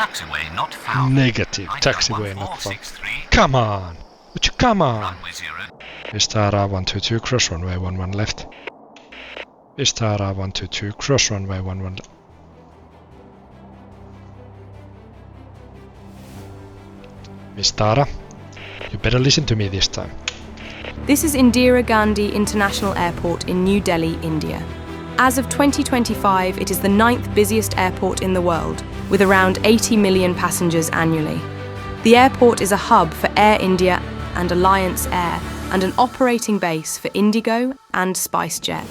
Taxiway not found. Negative. Taxiway not found. Come on! Would you come on? Runway 0. Vistara 122 cross runway 11 left. Vistara 122 cross runway 11 left. Vistara, you better listen to me this time. This is Indira Gandhi International Airport in New Delhi, India. As of 2025, it is the 9th busiest airport in the world, with around 80 million passengers annually. The airport is a hub for Air India and Alliance Air, and an operating base for Indigo and SpiceJet.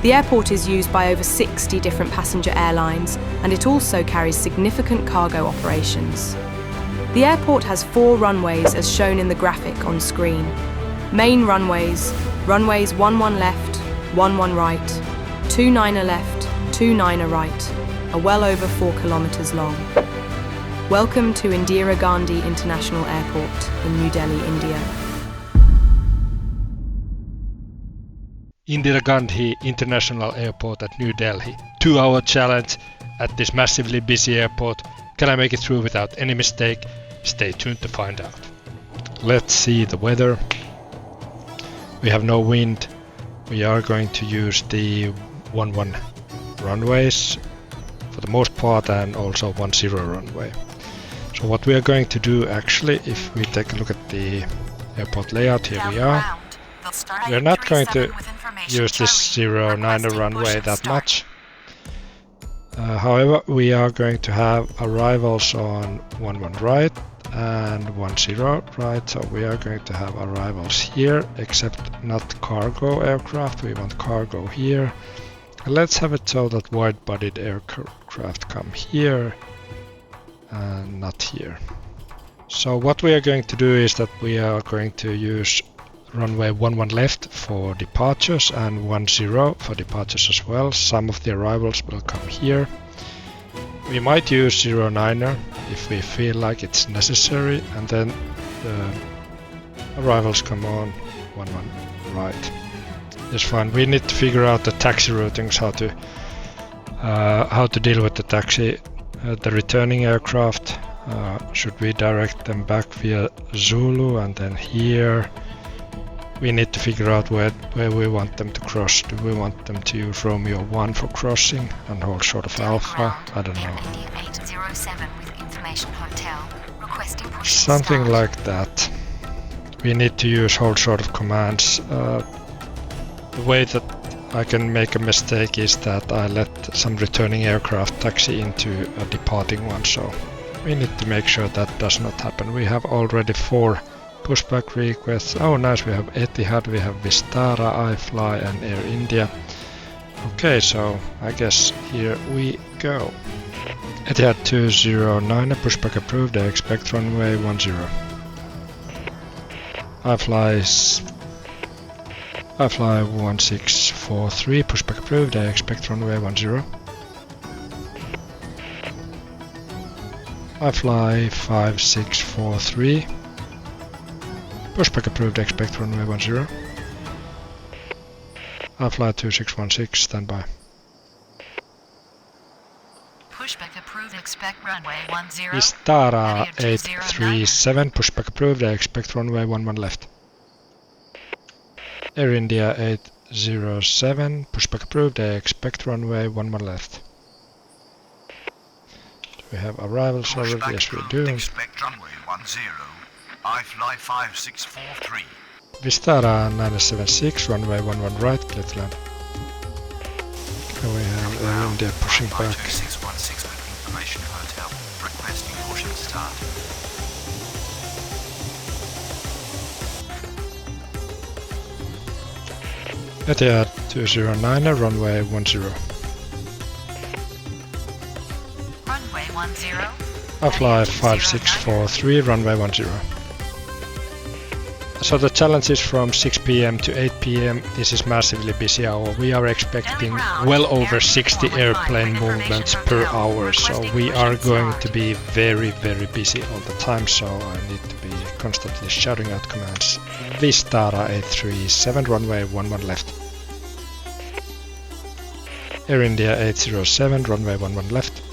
The airport is used by over 60 different passenger airlines, and it also carries significant cargo operations. The airport has 4 runways as shown in the graphic on screen. Main runways, runways 11 left, 11 right, 29 left, 29 right, are well over 4 kilometers long. Welcome to Indira Gandhi International Airport in New Delhi, India. Indira Gandhi International Airport at New Delhi. 2-hour challenge at this massively busy airport. Can I make it through without any mistake? Stay tuned to find out. Let's see the weather. We have no wind. We are going to use the 11 runways for the most part, and also 10 runway. So what we are going to do actually, if we take a look at the airport layout, here we are. We are not going to use this 09 runway that much. However, we are going to have arrivals on 11 right and 10 right, so we are going to have arrivals here, except not cargo aircraft. We want cargo here. Let's have it so that wide-bodied aircraft come here and not here. So what we are going to do is that we are going to use runway 11 left for departures and 10 for departures as well. Some of the arrivals will come here. We might use 09er if we feel like it's necessary, and then the arrivals come on 11 right. It's fine. We need to figure out the taxi routings, how to deal with the taxi, the returning aircraft. Should we direct them back via Zulu and then here? We need to figure out where we want them to cross. Do we want them to use Romeo 1 for crossing and hold short of Alpha? I don't know. Something like that. We need to use hold short of commands. The way that I can make a mistake is that I let some returning aircraft taxi into a departing one, so we need to make sure that does not happen. We have already 4 pushback requests. Oh nice, we have Etihad, we have Vistara, iFly and Air India. Okay, so I guess here we go. Etihad 209, pushback approved, I expect runway 10. iFly 1643, pushback approved, I expect runway 10. iFly 5643, pushback approved, expect runway 10. iFly 2616, standby. Pushback approved, expect runway 10. Vistara 837, pushback approved, I expect runway 11 left. Air India 807, pushback approved, I expect runway 11 left. Do we have arrivals already? Yes we do. Expect runway 10. iFly 5643. Vistara 976, runway 11 right, clear to land. Okay, we have Air India pushing back. 616 with information hotel, requesting pushing start. Etihad 209, runway 10. Runway 10. iFly 5643, runway 10. So the challenge is from 6 PM to 8 PM. This is massively busy hour. We are expecting well over 60 airplane movements per hour. So we are going to be very busy all the time. So I need to be constantly shouting out commands. Vistara 837, runway 11 left. Air India 807, runway 11 left.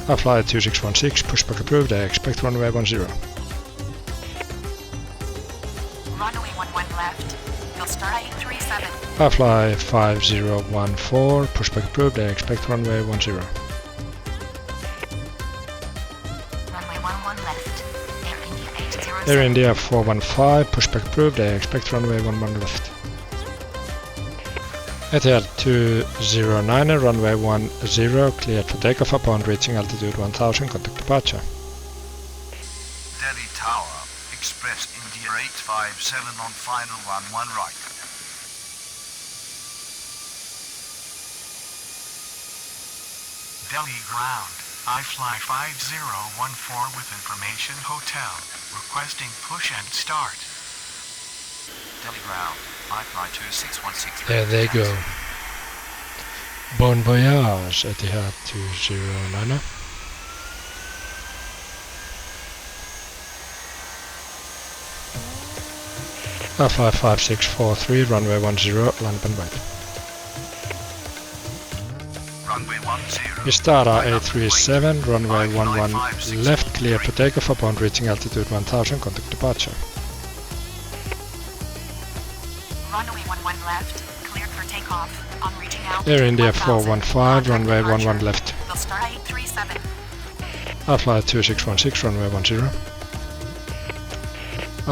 Fly 2616, pushback approved, I expect runway 10. Runway 11 left. You'll start 837. Fly 5014, pushback approved, I expect runway 10. Runway 11 left. Air India 807. Air India 415, pushback approved, I expect runway 11 left. ATL 209, runway 10, cleared for takeoff upon reaching altitude 1000, contact departure. Delhi Tower, Express India 857 on final 11 right. Delhi ground, I fly 5014 with information hotel, requesting push and start. Delhi ground, I fly 2616. There they go. Bon voyage, Etihad 209. Fly 5643, runway 10, land and wait. Runway 10. Vistara 837, runway 11 left, clear for takeoff upon reaching altitude 1000, contact departure. Runway 11 left. Cleared for takeoff. On reaching altitude Air India 1000. 415, runway Departure. 11 left. You'll start 837. Fly 2616, runway 10.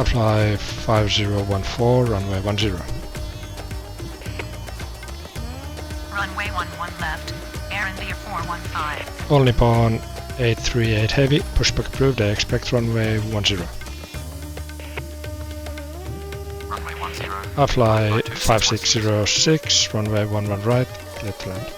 Fly 5014, runway 10. Runway 11 left. Air India 415. All Nippon 838 heavy, pushback approved, I expect runway 10. Runway 10. Fly 5606, runway 11 right, clear to land.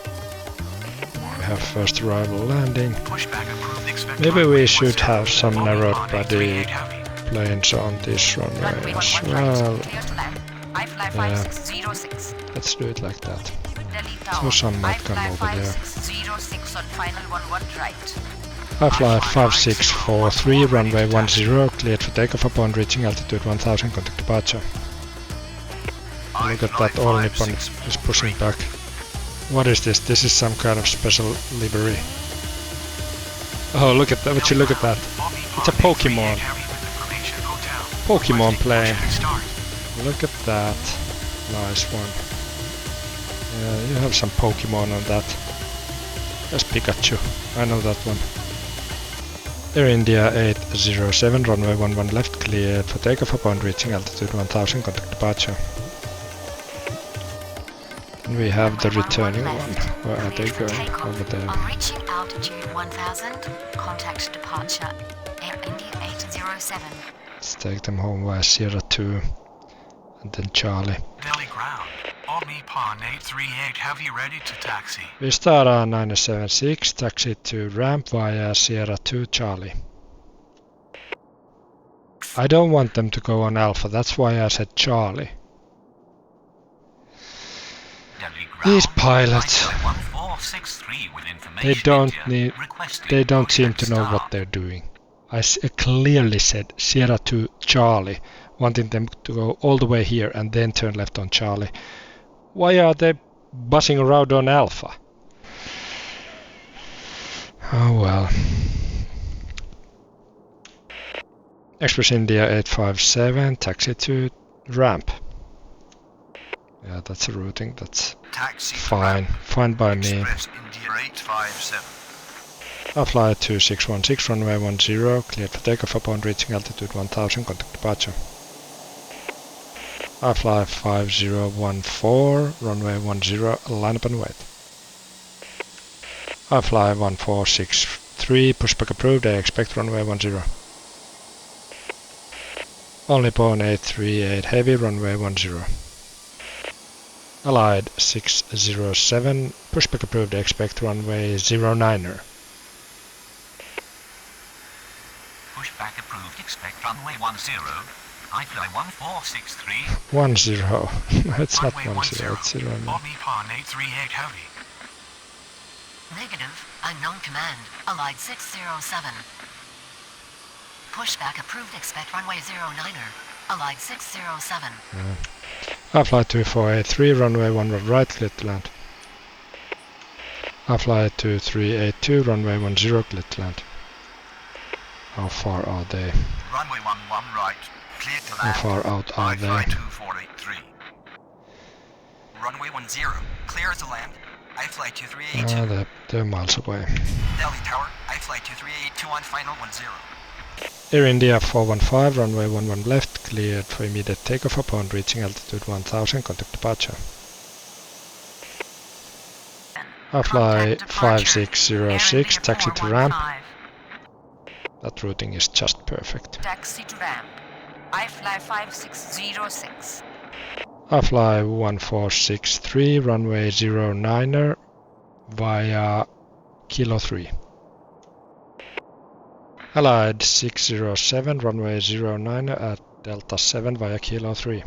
We have first arrival landing. Pushback approved. Expect Maybe runway we should 10. have some All narrow Nippon body 838 heavy. planes on this runway Runway as 11 well. right. Clear to land. I fly Yeah. 5606. Let's do it like that. Delhi So Tower. some I might come fly over there. 5606 on final 11 right. Fly 5643, runway 10, cleared for takeoff upon reaching altitude 1000, contact departure. Look at that, All Nippon is pushing back. What is this? This is some kind of special livery. Oh, look at that, would you look at that? It's a Pokemon. Pokemon plane. Look at that. Nice one. Yeah, you have some Pokemon on that. There's Pikachu. I know that one. Air India 807, runway 11 left, cleared for takeoff upon reaching altitude 1000, contact departure. And we have the returning one. Where are they going? Over there. On reaching altitude 1000, contact departure. Air India 807. Let's take them home via Sierra 2 and then Charlie. Delhi ground. All Nippon 838 heavy ready to taxi. Vistara 976, taxi to ramp via Sierra 2 Charlie. I don't want them to go on Alpha, that's why I said Charlie. Delhi ground. These pilots, I fly 1463 with information they don't India, need, requesting they don't push seem and to know start. what they're doing. I clearly said Sierra 2 Charlie, wanting them to go all the way here and then turn left on Charlie. Why are they buzzing around on Alpha? Oh well. Express India 857, taxi to ramp. Yeah, that's a routing, that's Taxi to fine. ramp. Fine by me. Express India 857. Fly 2616, runway 10, cleared for takeoff upon reaching altitude 1000, contact departure. Fly 5014, runway 10, line up and wait. Fly 1463, pushback approved, I expect runway 10. All Nippon 838 heavy, runway 10. Allied 607, pushback approved, I expect runway 09er. Pushback approved. Expect runway 10. I fly 1463. 10. It's not Runway 10, 10. it's 09. All Nippon 838 heavy. Negative. Unknown command. Allied 607. Pushback approved. Expect runway 09er. Allied 607. Fly 2483, runway 11 right, clear to land. I fly 2382, runway 10, clear to land. How far are they? Runway 11 right, clear to How land. far out are I fly they? 2483. Runway 10, clear to land. I fly 2382. They're miles away. Delhi Tower, I fly 2382 on final 10. Air India 415, runway 11 left, cleared for immediate takeoff upon reaching altitude 1000, contact departure. I fly 5606, taxi to ramp. That routing is just perfect. Taxi to ramp. I fly 5606. I fly 1463, runway 09er via Kilo 3. Allied 607, runway 09er at Delta 7 via Kilo 3.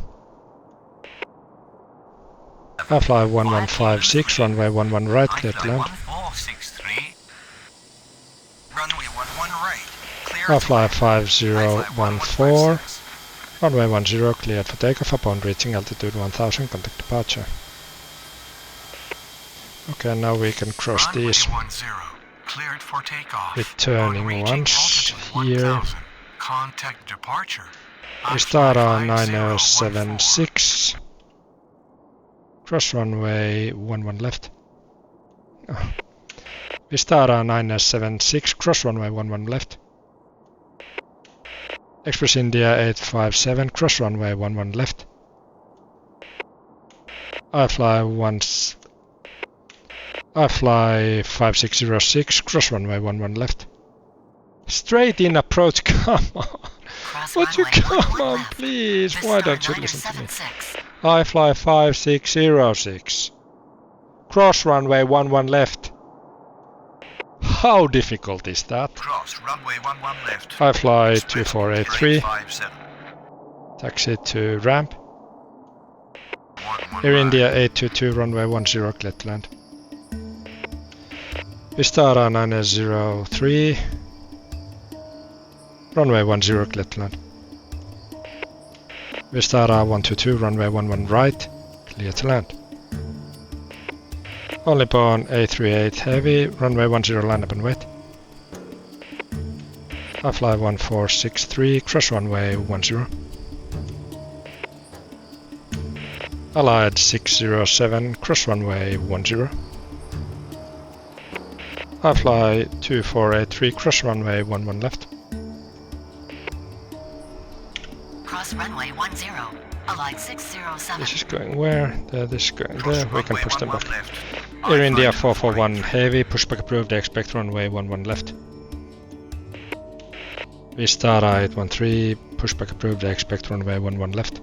I fly 1156, runway 11 right, clear to land. 1463. Runway 11 right. Clear I to fly land. 5014, runway 10, cleared for takeoff upon reaching altitude 1000, contact departure. Okay, now we can cross Runway these 10, cleared for takeoff. returning On reaching ones altitude here. 1000, contact departure. I Vistara fly 9076, cross runway 11 left. Oh. Vistara 9076, cross runway 11 left. Express India 857, cross runway 11 left. I fly 5606, cross runway 11 left. Straight in approach, come on. Cross Would you runway come 11 on, left. please? Why don't you listen to me? 976. I fly 5606. Cross runway 11 left. How difficult is that? Cross runway 11 left. I fly Express 2483. 357. Taxi to ramp. 11 Air right. India 822, runway 10, clear to land. Vistara 903. Runway 10, clear to land. Vistara 122, runway 11 right, clear to land. Only Bone A38 heavy, runway 10, line up and wait. I fly 1463, cross runway 10. Allied 607, cross runway 10. I fly 2483, cross runway 11 left. Cross runway 10. Allied 607. This is going where? There, this is going Cross there. We can runway push them 11 back. left. Air I India fly 441 2483. heavy, pushback approved, expect runway 11 left. Vistara 813, pushback approved, expect runway 11 left.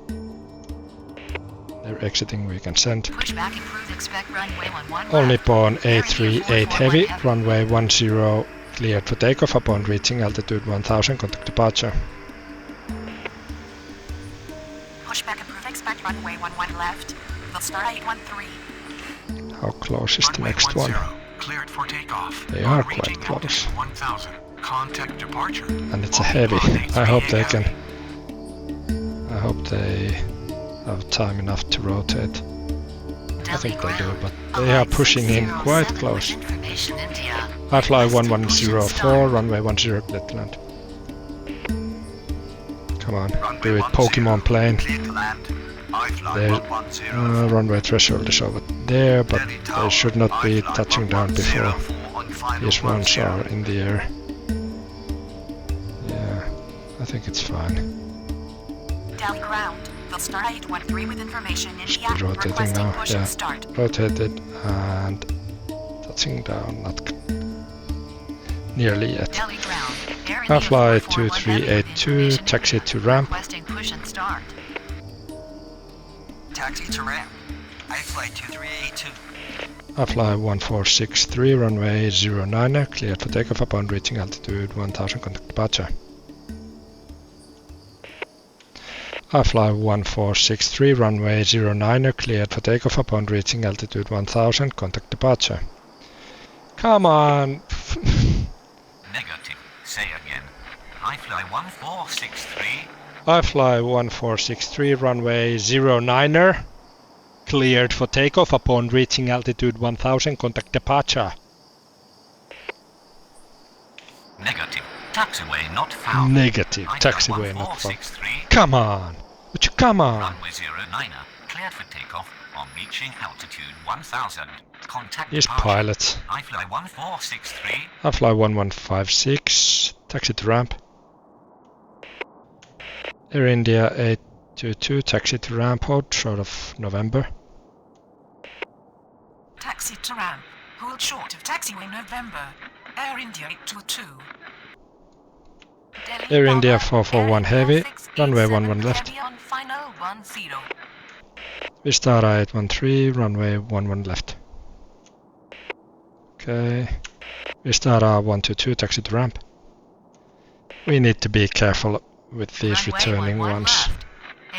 They're exiting, we can send. Pushback improved. Expect runway 11 All left. Nippon Air India 838 441 heavy, runway 10, cleared for takeoff upon reaching altitude 1000, contact departure. Pushback approved. Expect runway 11 left. The star 813. How close is the Runway next 10, one? cleared for takeoff. They On are reaching quite close. altitude 1000, contact departure. And it's a Only heavy. Bone I hope they A38 can. I hope they have time enough to rotate. I think they do, but they are pushing in quite close. Information India. I fly Requesting push and 1104, start. runway 10, clear to land. Come on, Runway do it, 10, Pokemon plane. clear to land. I fly There, 110. runway threshold is over there, but Delhi they Tower, should not be I fly touching down before 1104 on final these ones 10. are in the air. Yeah, I think it's fine. Delhi ground. The star 813 with information Should India. be rotating Requesting now, push yeah. and start. Rotated and touching down, not nearly yet. Delhi ground. Air I India fly 441 2382, information taxi India. to ramp. Requesting push and start. Taxi to ramp. I fly 2382. I fly 1463, runway 09er, cleared for takeoff upon reaching altitude 1000, contact departure. I fly 1463, runway 09er, cleared for takeoff upon reaching altitude 1000, contact departure. Come on! Negative. Say again. I fly 1463. I fly 1463, runway 09er, cleared for takeoff upon reaching altitude 1000, contact departure. Negative. Taxiway not found. Negative. Flight Taxiway not found. 1463. Come on! Would you come on? Runway 09er. Cleared for takeoff on reaching altitude 1000. Contact Yes, departure. pilot. I fly 1463. I fly 1156. Taxi to ramp. Air India 822. Taxi to ramp. Hold short of November. Taxi to ramp. Hold short of taxiway November. Air India 822. Delhi Air India Tower, 441 heavy. Runway 11 left. heavy on final 10. Vistara 813. Runway 11 left. Okay. Vistara 122. Taxi to ramp. We need to be careful with these Runway returning 11 ones. left.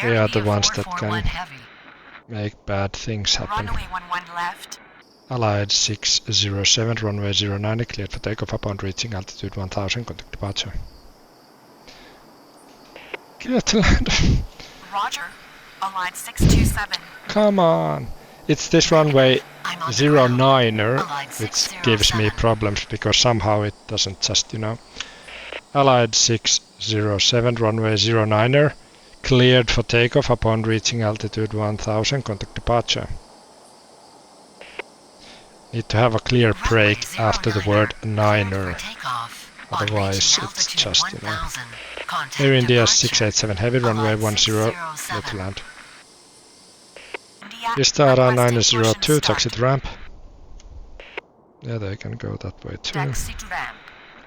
They Air are the India ones that 441 can heavy. make bad things happen. Runway 11 left. Allied 607, runway 09, cleared for takeoff upon reaching altitude 1000, contact departure. Get to land. Roger. Allied 627. Come on. It's this runway I'm on the ground. 09er Allied which 607. gives me problems because somehow it doesn't just, Allied 607, runway 09er, cleared for takeoff upon reaching altitude 1000, contact departure. Need to have a clear break after the word niner. Otherwise it's just, Air India 687 heavy, runway 10, clear to land. Vistara 902, taxi to ramp. Yeah, they can go that way too. Taxi to ramp.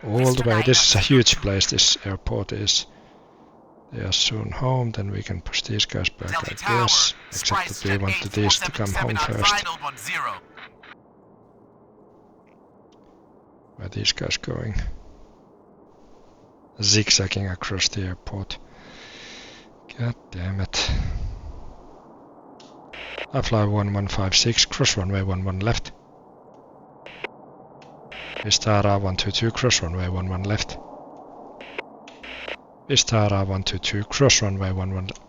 All the way. This is a huge place, this airport is. They are soon home, then we can push these guys back, I guess. Except that we wanted these to come home first. Where are these guys going? Zigzagging across the airport. God damn it. I fly 1156, cross runway 11 left. Vistara 122, cross runway 11 left. Vistara 122, cross runway 11 left.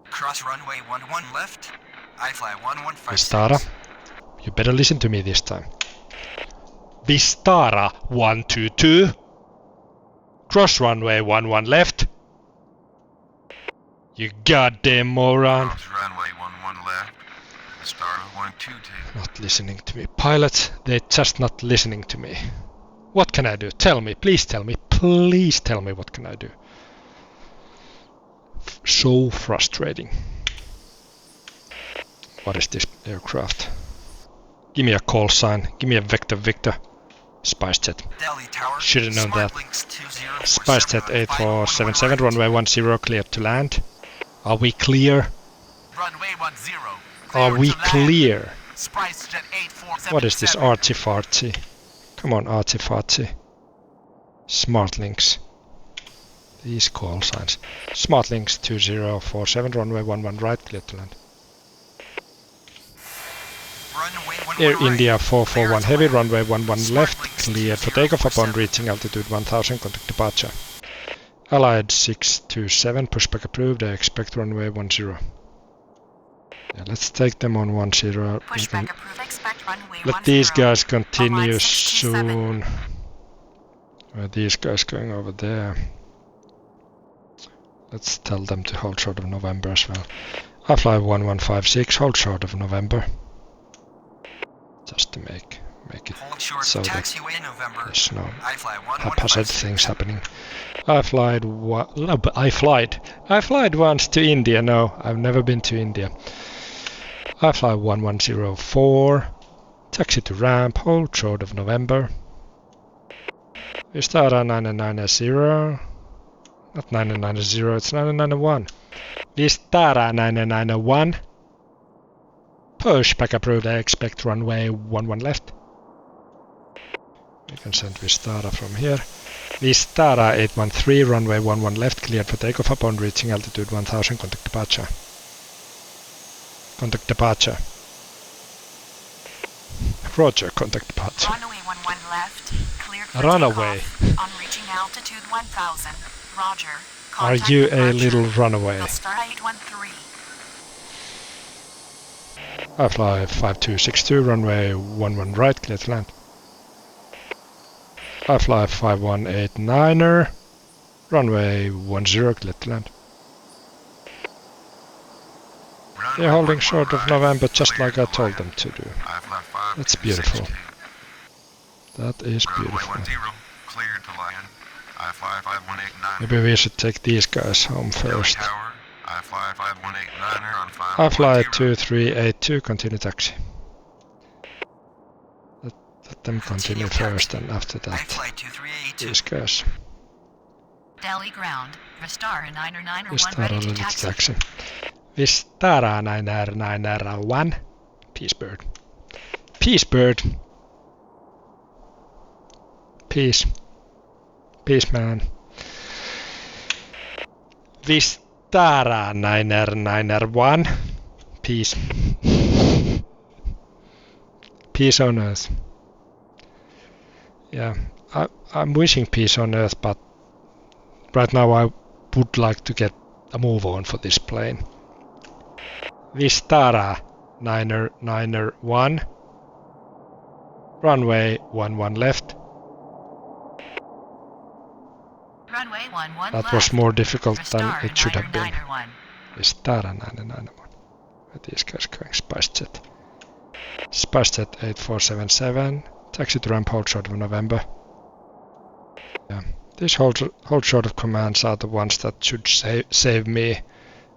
Cross runway 11 left. I fly 1156. Vistara, you better listen to me this time. Vistara 122, cross runway 11 left. You goddamn moron. Cross runway 11 left. Vistara 122. Not listening to me. Pilot, they're just not listening to me. What can I do? Tell me, please tell me. Please tell me what can I do. So frustrating. What is this aircraft? Give me a call sign. Give me a Vector Victor. SpiceJet. Delhi Tower. Should have known that. Smartlinks 2047 SpiceJet on 8477, runway 10, cleared to land. Are we clear? Runway 10. Are we clear? SpiceJet 8477. What is this artsy-fartsy? Come on, artsy-fartsy. Smartlinks. These call signs. Smartlinks 2047, runway 11 right, clear to land. Runway 11 Air right. India 441 heavy, runway 11 left, Smartlinks cleared for takeoff upon 2047. reaching altitude 1000, contact departure. Allied 627, pushback approved, I expect runway 10. Yeah, let's take them on 10. We Pushback can approved. Expect runway 10. let these guys continue Allied 627. soon. Where are these guys going over there? Let's tell them to hold short of November as well. I fly 1156, hold short of November. Just to make it Hold short. so that Taxiway November. there's no I fly haphazard 1156. things happening. I flied once to India. No, I've never been to India. I fly 1104, taxi to ramp, hold short of November. Vistara 990, not 990, it's 991. Vistara 991, pushback approved, I expect runway 11 left. We can send Vistara from here. Vistara 813, runway 11 left, cleared for takeoff upon reaching altitude 1000, contact departure. Contact departure. Roger, contact departure. Runway 11 left. Cleared for Runaway. takeoff. On reaching altitude 1000. Roger. Are Contact you a departure. little runaway? Star 813. I fly 5262, runway 11 right, clear to land. I fly 5189er, runway 10, clear to land. They're holding short of November just like I told them to do. That's beautiful. That is beautiful. Maybe we should take these guys home first. I fly 2382, continue taxi. Let them continue first and after that these guys. Delhi ground. Vistara 909 Vistara ready to taxi. Vistara 991. Peace bird. Peace bird. Peace. Peace man. Vistara 991. Peace. Peace on earth. Yeah, I'm wishing peace on earth, but right now I would like to get a move on for this plane. Vistara 991. Runway 11 left. Runway 11 That left. was more difficult than Vistara it should have been. 991. Vistara 991. Where these guys going? SpiceJet. SpiceJet 8477. Taxi to ramp, hold short of November. Yeah, these hold short of commands are the ones that should save me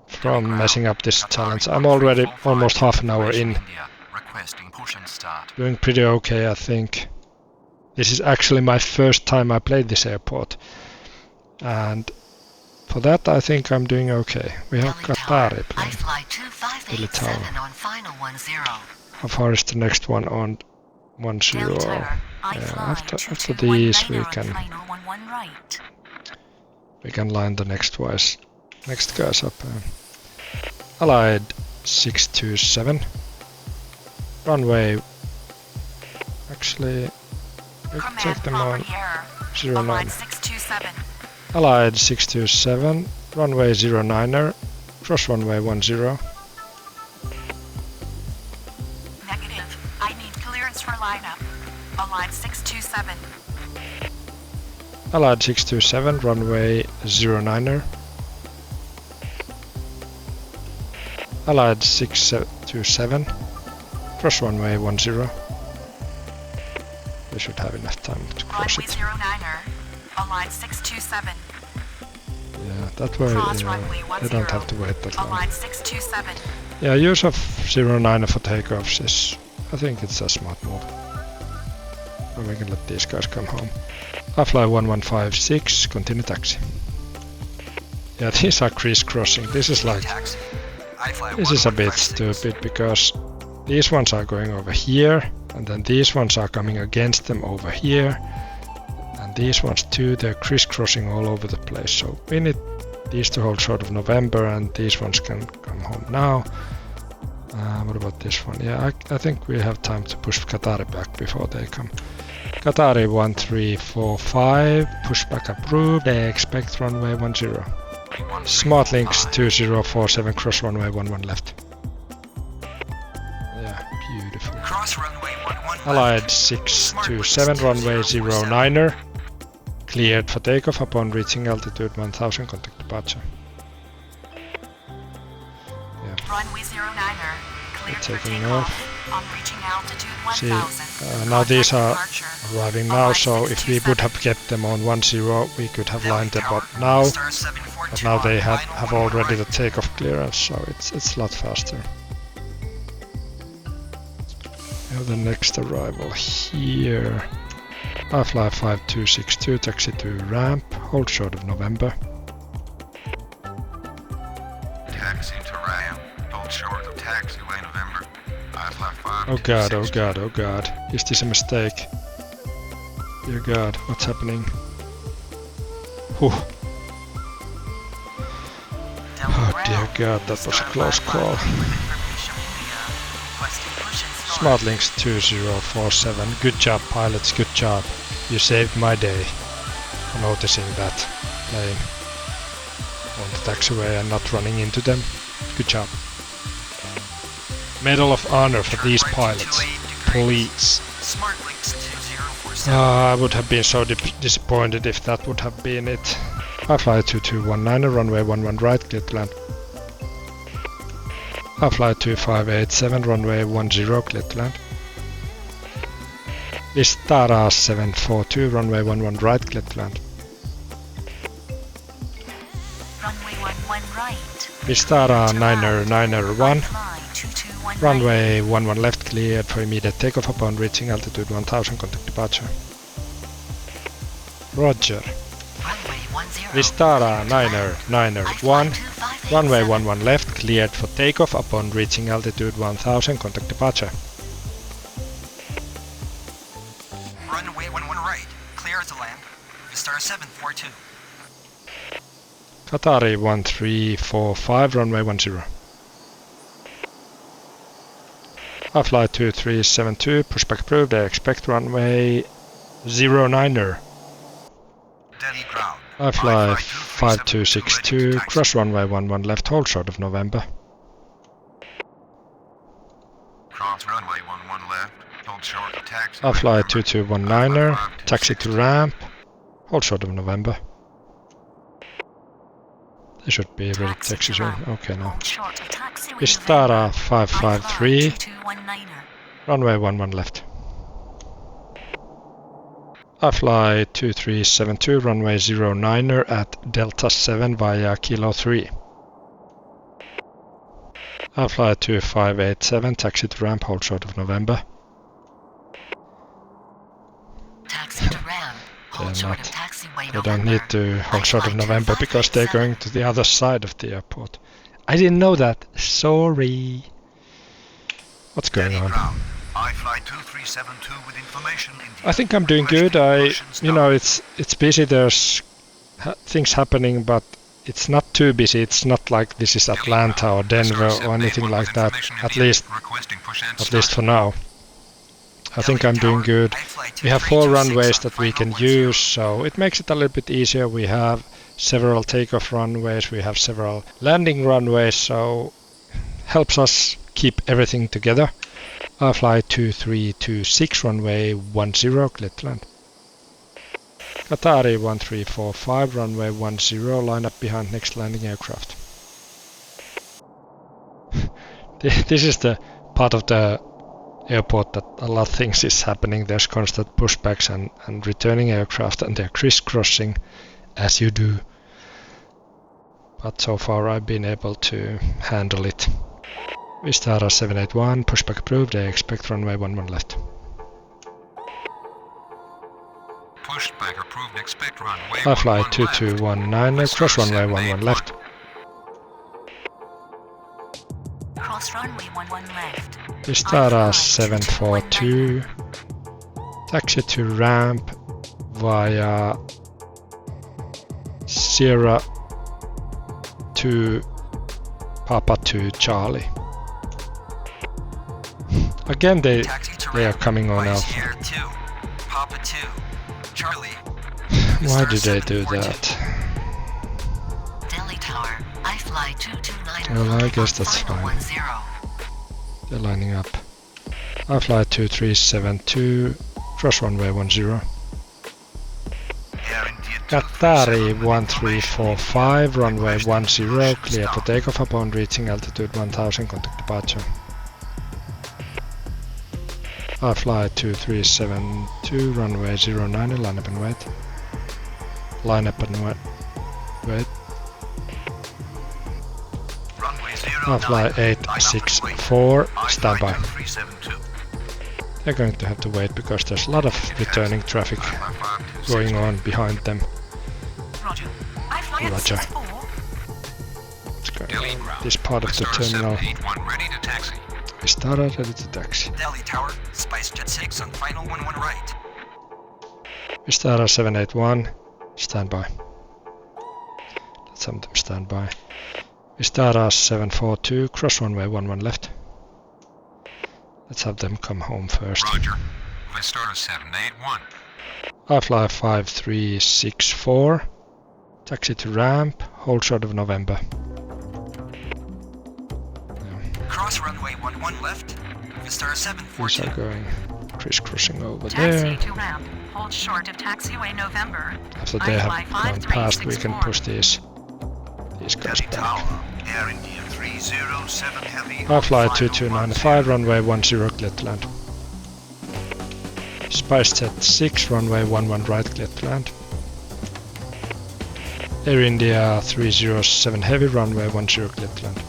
from messing up this challenge. I'm already almost half an hour in. Doing pretty okay, I think. This is actually my first time I played this airport. And for that I think I'm doing okay. We have Qatari plane. Delhi Tower. How far is the next one on 10? Yeah, after these we can line the next guys up. Allied 627. Runway. Actually, we can take them on 09. Allied 627. Runway 09er. Cross runway 10. Negative. I need clearance for lineup. Allied 627. Allied 627, runway 09er. Allied 627, cross runway 10. We should have enough time to cross Runway it. 09er. Allied 627. Yeah, that way they don't have to wait that long. Allied 627. Yeah, use of 09er for takeoffs is, I think it's a smart move. And we can let these guys come home. I fly 1156, continue taxi. Yeah, these are crisscrossing. This is like, this is a bit stupid because these ones are going over here and then these ones are coming against them over here. And these ones too, they're crisscrossing all over the place. So we need these to hold short of November and these ones can come home now. What about this one? Yeah, I think we have time to push Qatari back before they come. Qatari 1345, pushback approved, they expect runway 10. Smartlinks 2047, cross runway 11 left. Yeah, beautiful. Cross runway 11 Allied 627, runway 09er. Cleared for takeoff upon reaching altitude 1000, contact departure. Yeah. Runway 09er. Cleared for Taking takeoff. off. On reaching altitude See, 1000. now these are Departure. arriving now, so if we would have kept them on 10, we could have lined them up now. But now they have already the takeoff clearance, so it's a lot faster. We have the next arrival here. I fly 5262, taxi to ramp, hold short of November. Taxi to ramp, hold short of taxiway November. I fly 5. Oh god, oh god, oh god. Is this a mistake? Dear god, what's happening? Whew. Oh dear god, that was a close call. Smartlinks 2047, good job pilots, good job. You saved my day for noticing that plane on the taxiway and not running into them. Good job. Medal of Honor for these pilots, please. Smartlinks 2047. I would have been so disappointed if that would have been it. I fly 2219, runway 11 right, clear to land. I fly 2587, runway 10, clear to land. Vistara 742, runway 11 right, clear to land. Runway 11 right. Vistara 901, Fly 2219. runway 11 left, cleared for immediate takeoff upon reaching altitude 1000, contact departure. Roger. Runway 10. Vistara 901, runway 11 left, cleared for takeoff upon reaching altitude 1000, contact departure. Runway 11 right. Clear to land. Star 742. Qatari 1345, runway 10. I fly 2372, pushback approved, I expect runway 09er. Delhi ground. I fly 5262, cross runway 11 left, hold short of November. Cross runway 11 left. Hold short of taxi. I fly 2219er, taxi to ramp, hold short of November. They should be ready to taxi soon. Okay, now. Short of taxiway Vistara November. 553, 2219er. runway 11 left. I fly 2372, runway 09er at Delta 7 via Kilo 3. I fly 2587, taxi to ramp, hold short of November. Taxi to ramp. Hold They're short not. of taxiway They November. don't need to hold short of November because they're going to the other side of the airport. I didn't know that. Sorry. What's going Delhi on? ground. I fly 2372 with information India. I think I'm doing good. It's busy. There's things happening, but it's not too busy. It's not like this is Atlanta or Denver or anything like that. At least for now. I think I'm doing good. We have 4 runways that we can use, so it makes it a little bit easier. We have several takeoff runways, we have several landing runways, so helps us keep everything together. I fly 2326, runway 10, clear to land. Qatari 1345, runway 10, line up behind next landing aircraft. This is the part of the airport that a lot of things is happening. There's constant pushbacks and returning aircraft, and they're crisscrossing as you do. But so far I've been able to handle it. Vistara 781, pushback approved, I expect runway 11 left. Pushback approved. Expect runway I fly 11 left. 2219, cross runway 11 left. Cross runway 11 left. Vistara 742, taxi to ramp via Sierra to Papa to Charlie. Again they are coming on Alpha. Sierra 2. Papa 2. Charlie. Why did they do that? Delhi Tower. I fly 229. Well, I guess that's fine. 10. They're lining up. I fly 2372, cross runway 10. Air India Qatari 237 with 1345, runway 10, information clear for stop. takeoff upon reaching altitude 1000, contact departure. I fly 2372, runway 09, line up and wait. Line up and wait. Runway I fly 864, stand by. 2372. They're going to have to wait because there's a lot of returning traffic going on behind them. Roger. I fly Roger. 64. Let's go Delhi ground. this part of the Star terminal. 781 ready to taxi. We started ready to taxi. Delhi Tower. SpiceJet 6 on final 11 right. Vistara 781, stand by. Let's have them stand by. Vistara 742, cross runway 11 left. Let's have them come home first. Roger. Vistara 781. I fly 5364, taxi to ramp, hold short of November. Cross runway 11 left. Vistara These 742. are going crisscrossing over Taxi there. to ramp. Hold short of taxiway November. After they have gone past, we can push these guys Delhi back. Tower, Air India 307 Heavy. I fly final 2295, runway 10, clear to land. SpiceJet 6, runway 11 right, clear to land. Air India 307 Heavy, runway 10, clear to land.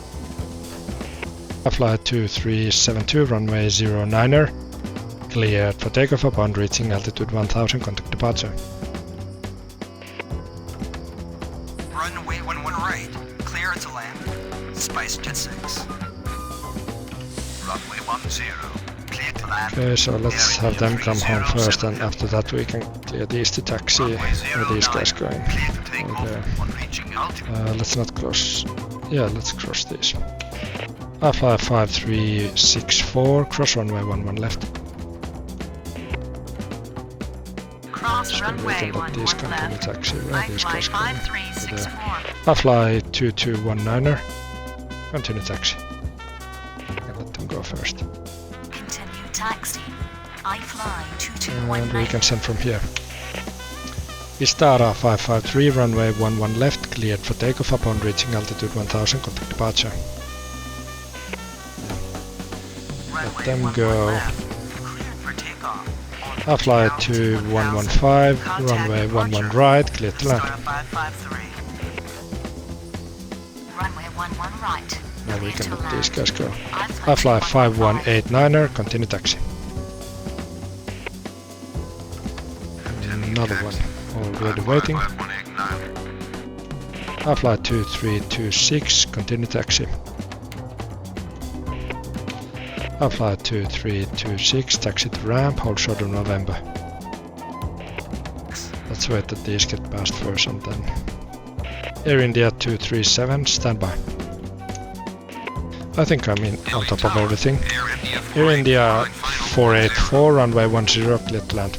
I fly 2372, runway 09er, cleared for takeoff upon reaching altitude 1000, contact departure. Runway 11 right. Clear to land. SpiceJet 6. Runway 10. Clear to land. Okay, so let's have them come home first, and after that we can clear these to taxi. Where are these guys going? Clear to take Over there. off on reaching altitude. Let's not cross. Yeah, let's cross these. I fly 5364, cross runway 11 left. Cross So we runway can let these 11 continue left. taxi. Where are I these fly guys going? Over 5364. there. I fly 2219er, continue taxi. And let them go first. Continue taxi. I fly And 221 we right. can send from here. Vistara 553, runway 11 left, cleared for takeoff upon reaching altitude 1000, contact departure. Let them go. Cleared for takeoff. I fly 2115, runway 11 right, clear to land. Star 553. Runway 11 right. Now we Clear can to let these land. guys go. I I fly 5189er, continue taxi. Another one already waiting. 5189. I fly 2326, continue taxi. I fly 2326, taxi to ramp, hold short of November. Let's wait that these get past first and then. Air India 237, standby. I think I'm on top of everything. Air India 484, runway 10, clear to land.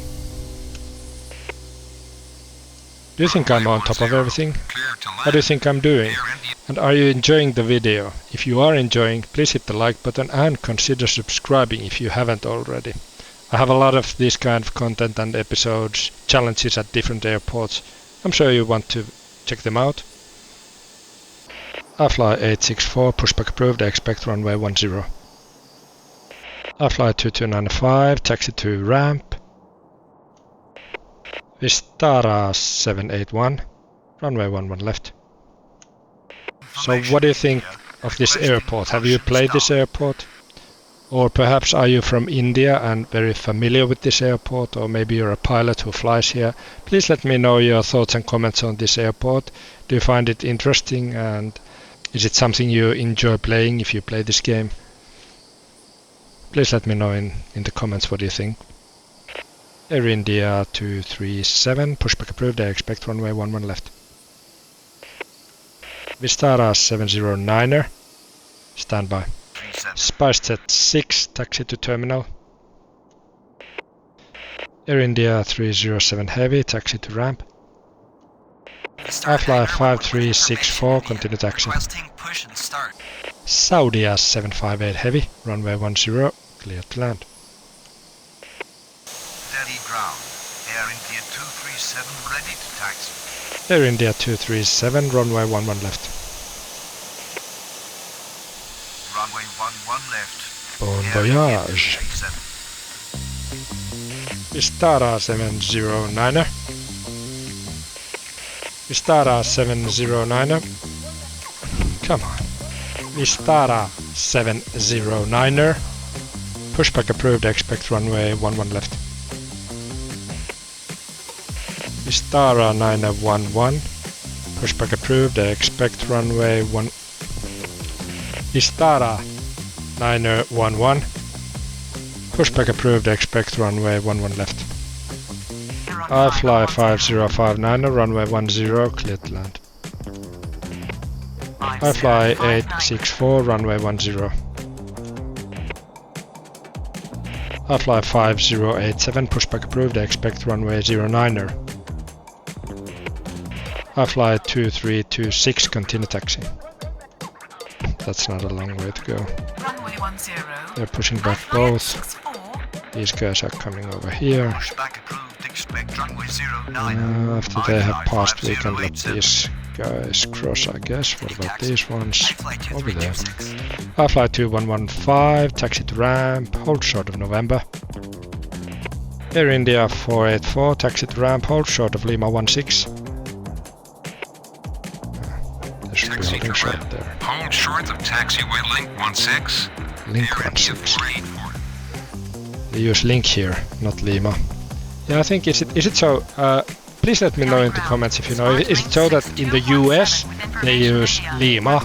Do you think I'm on top of everything? What do you think I'm doing? And are you enjoying the video? If you are enjoying, please hit the like button and consider subscribing if you haven't already. I have a lot of this kind of content and episodes, challenges at different airports. I'm sure you want to check them out. I fly 864, pushback approved, I expect runway 10. I fly 2295, taxi to ramp. Vistara 781, runway 11 left. So what do you think of this airport? Have you played this airport? Or perhaps are you from India and very familiar with this airport, or maybe you're a pilot who flies here? Please let me know your thoughts and comments on this airport. Do you find it interesting, and is it something you enjoy playing if you play this game? Please let me know in the comments what you think. Air India 237, pushback approved, I expect runway 11 left. Vistara 709er, standby. SpiceJet 6, taxi to terminal. Air India 307 Heavy, taxi to ramp. I fly 5364, continue taxi. Requesting push and start. Saudia 758 Heavy, runway 10, clear to land. Delhi ground. Air India 237 ready to taxi. Air India 237, runway 11 left. Runway 11 left. Bon Air India voyage. 237. Vistara 709er. Vistara 709er. Come on. Vistara 709er. Pushback approved, expect runway 11 left. Vistara 911. Pushback approved, expect runway 1. Vistara 911. Pushback approved, expect runway 11 left. I fly 5059, runway 10, clear to land. I fly 864, runway 10. I fly 5087, pushback approved, expect runway 09er. I fly 2326, continue taxi. That's not a long way to go. Runway 10. They're pushing back both. These guys are coming over here. Pushback approved. Expect runway 09. After they have passed, we can let these guys cross, I guess. What about these ones? Over there. iFly 2115, taxi to ramp, hold short of November. Air India 484, taxi to ramp, hold short of Lima 16. There should be holding short there. Hold short of taxiway link 16. Link Air India 16. 484. They use Link here, not Lima. Yeah, I think is it so? Please let me know in the comments if you know. Is it so that in the US they use Lima,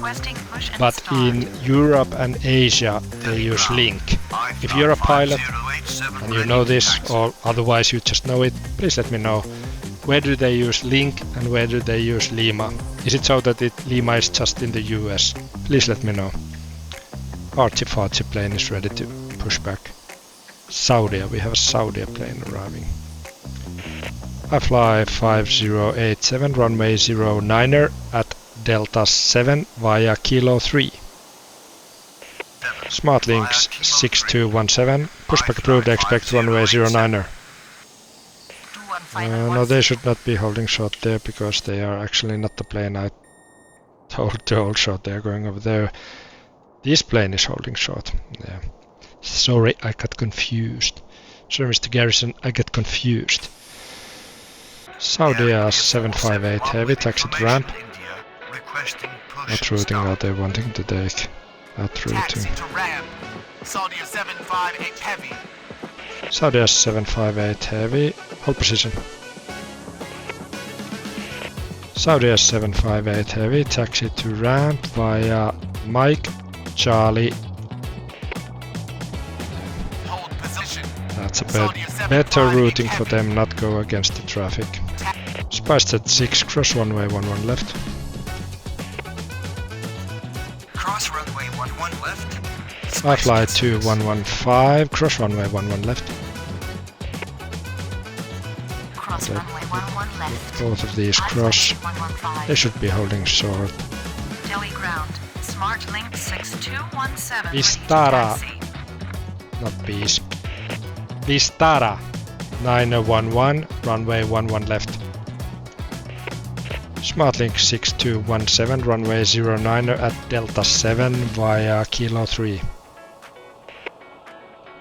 but in Europe and Asia they use Link? If you're a pilot and you know this, or otherwise you just know it, please let me know. Where do they use Link and where do they use Lima? Is it so that Lima is just in the US? Please let me know. Archie plane is ready to push back. Saudi, we have a Saudi plane arriving. iFly 5087, runway 09er at Delta 7 via Kilo 3. SmartLinks 6217, pushback approved, expect runway 09er. No, they should not be holding short there because they are actually not the plane I told to hold short. They are going over there. This plane is holding short. Yeah. Sorry, I got confused. Sorry, Mr. Garrison, I got confused. Saudi 758 heavy, taxi to ramp. What routing are they wanting to take? That routing. Taxi to ramp. Saudi 758 heavy. Saudi 758 heavy, hold position. Saudi 758 heavy, taxi to ramp via Mike, Charlie. Hold position. That's a better routing for them, not go against the traffic. SpiceJet 6, cross runway 11 left. Cross runway 11 left. iFly 2115, cross runway 11 left. Cross runway 11 left. Both of these cross. They should be holding short. Delhi ground. Smart link 6217. Vistara. Not Bees. Vistara 911, runway 11 left. SmartLink 6217, runway 09er at Delta 7 via Kilo 3.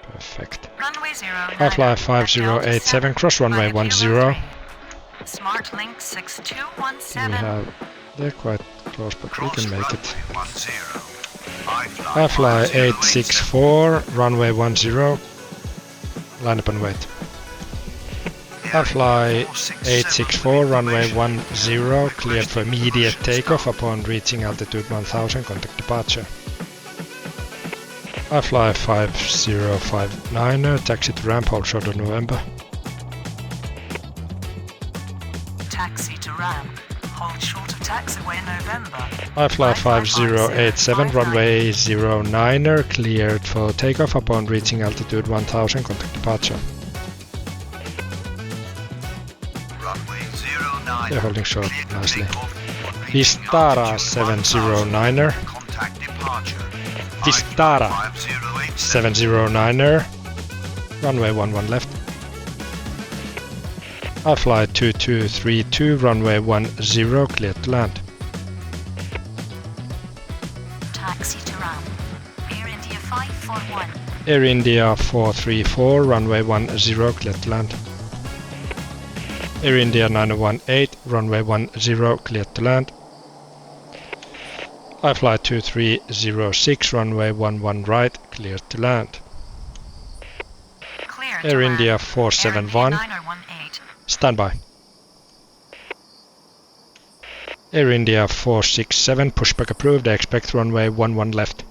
Perfect. Runway 09. iFly 5087, cross runway 10. Smart link We 6217. have, they're quite close, but we can make it. 10. iFly 864, runway 10. Line up and wait. iFly 864, runway 10, cleared for immediate takeoff upon reaching altitude 1000, contact departure. iFly 5059, taxi to ramp, hold short of November. Taxi to ramp. Hold short of taxiway November. iFly 5087, runway 09er, cleared for takeoff upon reaching altitude 1000, contact departure. Runway 09. They're holding short nicely. Vistara 709er, Contact departure. Vistara 5087. 709er, runway 11 left. iFly 2232, runway 10, cleared to land. Taxi to ramp. Air India 541. Air India 434, runway 10, cleared to land. Air India 918, runway 10, cleared to land. iFly 2306, runway 11 right, cleared to land. Clear to Air land. India 471, Air India 9018. standby. Air India 467, pushback approved, I expect runway 11 left.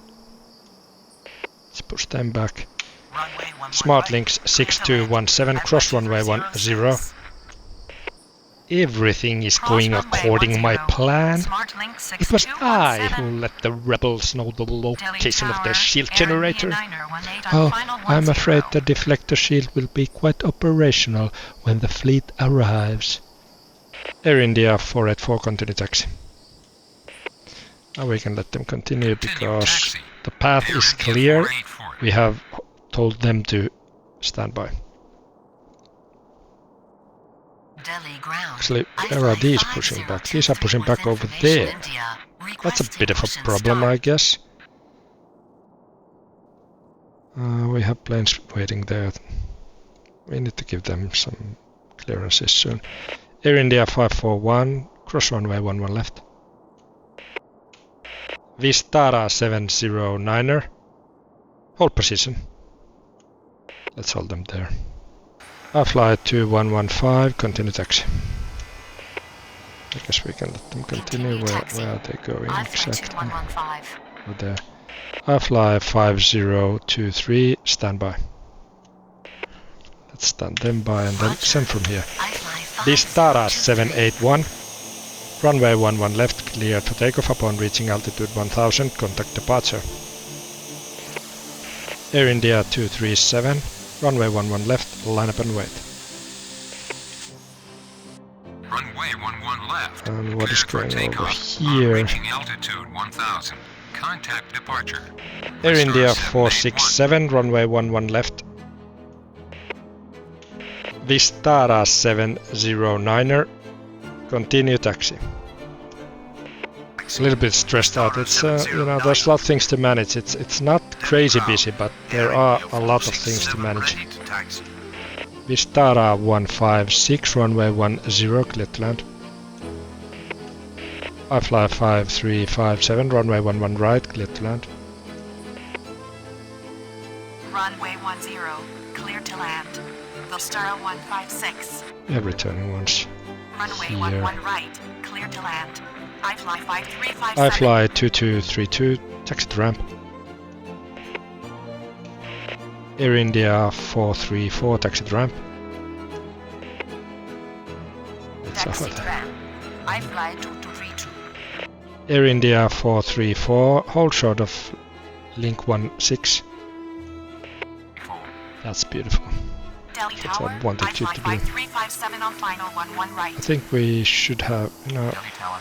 Let's push them back. Runway 11 SmartLinks 6217, cross runway 10. Everything is going according my plan. Smart link It was I 6217. who let the rebels know the Delhi location of Tower, their shield Air India generator. 9018 on Oh, final I'm 10. afraid the deflector shield will be quite operational when the fleet arrives. Air India 484, continue taxi. Now we can let them continue because the path is clear. We have told them to Stand by. Delhi ground. Actually, where are these pushing back? These are pushing back over there. That's a bit of a problem, I guess. We have planes waiting there. We need to give them some clearances soon. Air India 541, cross runway 11 left. Vistara 709er, hold position. Let's hold them there. Fly 2115, continue taxi. I guess we can let them continue. Where are they going exactly? Over there. Fly 5023, stand by. Let's stand them by and then send from here. Vistara 781, runway 11 left, cleared for takeoff upon reaching altitude 1000, contact departure. Air India 237, runway 11 left, line up and wait. Runway 11 left. And what is Cleared for going over takeoff here? on reaching altitude 1000. Contact departure. Air India Star 467, runway 11 left. Vistara 709er, continue taxi. A little bit stressed out. It's you know, there's a lot of things to manage. It's not crazy busy, but there are a lot of things to manage. Vistara 156, runway 10, clear to land. Fly 5357, runway 11 right, clear to land. Runway 10, clear to land. Vistara 156. We have returning ones. Runway Here. 11 right, clear to land. I fly 5357. I fly 2232, taxi to ramp. Air India 434, taxi to ramp. It's Taxi over to there. ramp. I fly 2232. Air India 434, hold short of link 16. That's beautiful. Delhi That's what Tower. I wanted I you fly to do. 5357 on final 11 right. I think we should have, you know, Delhi Tower,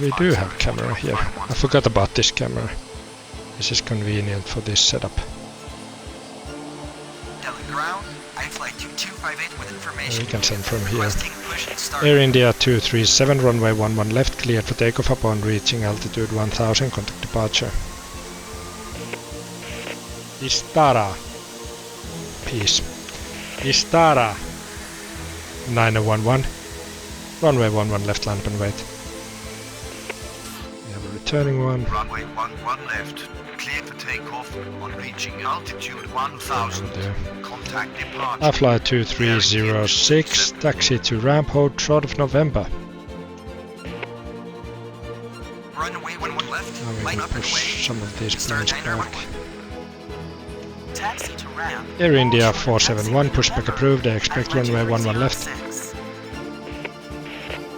we do have camera here. I forgot about this camera. This is convenient for this setup. Delhi ground. I fly 2258 with information. We can send from here. Requesting push and start. Air India 237, runway 11 left, cleared for takeoff upon reaching altitude 1000, contact departure. Vistara. Peace. Vistara 9011, runway 11 left, land and wait. We have a returning one. Runway 11 left. Clear for takeoff on reaching altitude 1000. There. Contact departure. I fly 2306, taxi to ramp, hold short of November. Runway 11 left. Now we Line can up and push wait. some of these Start planes 911. back. Taxi to ramp. Air India 471, pushback approved, I expect I fly runway 11 left. 2306.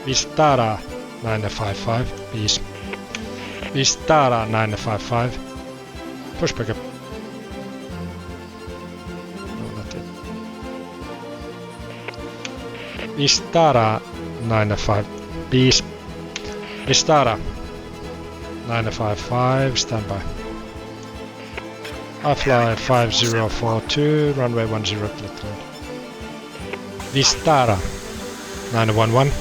Vistara 955, peace. Vistara 955, pushback up. No, not it. Vistara 955, peace. Vistara 955, standby. I fly 5042, runway 10, clear to land. Vistara 911,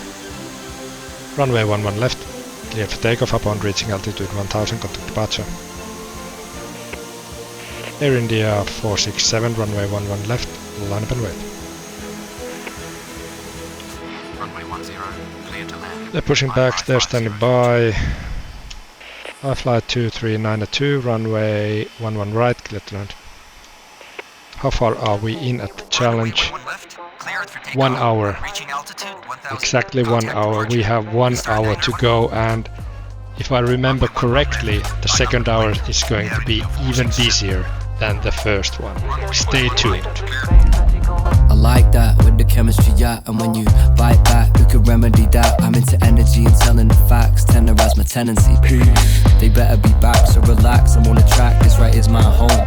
runway 11 left, clear for takeoff upon reaching altitude 1000, contact departure. Air India 467, runway 11 left, line up and wait. Runway 10, clear to land. They're pushing back, they're standing by. I fly 2392, runway 11 right, clear to land. How far are we in at the challenge? Runway 11 left. Cleared for takeoff. 1 hour. Reaching altitude 1000. Exactly 1 Contact hour. departure. We have 1 hour to go, and if I remember correctly, the second hour is going to be even busier than the first one. Stay tuned. I like that with the chemistry, yeah. And when you bite back, you can remedy that. I'm into energy and telling the facts. Tenderize my tendency. They better be back, so relax. I'm on the track. This right is my home.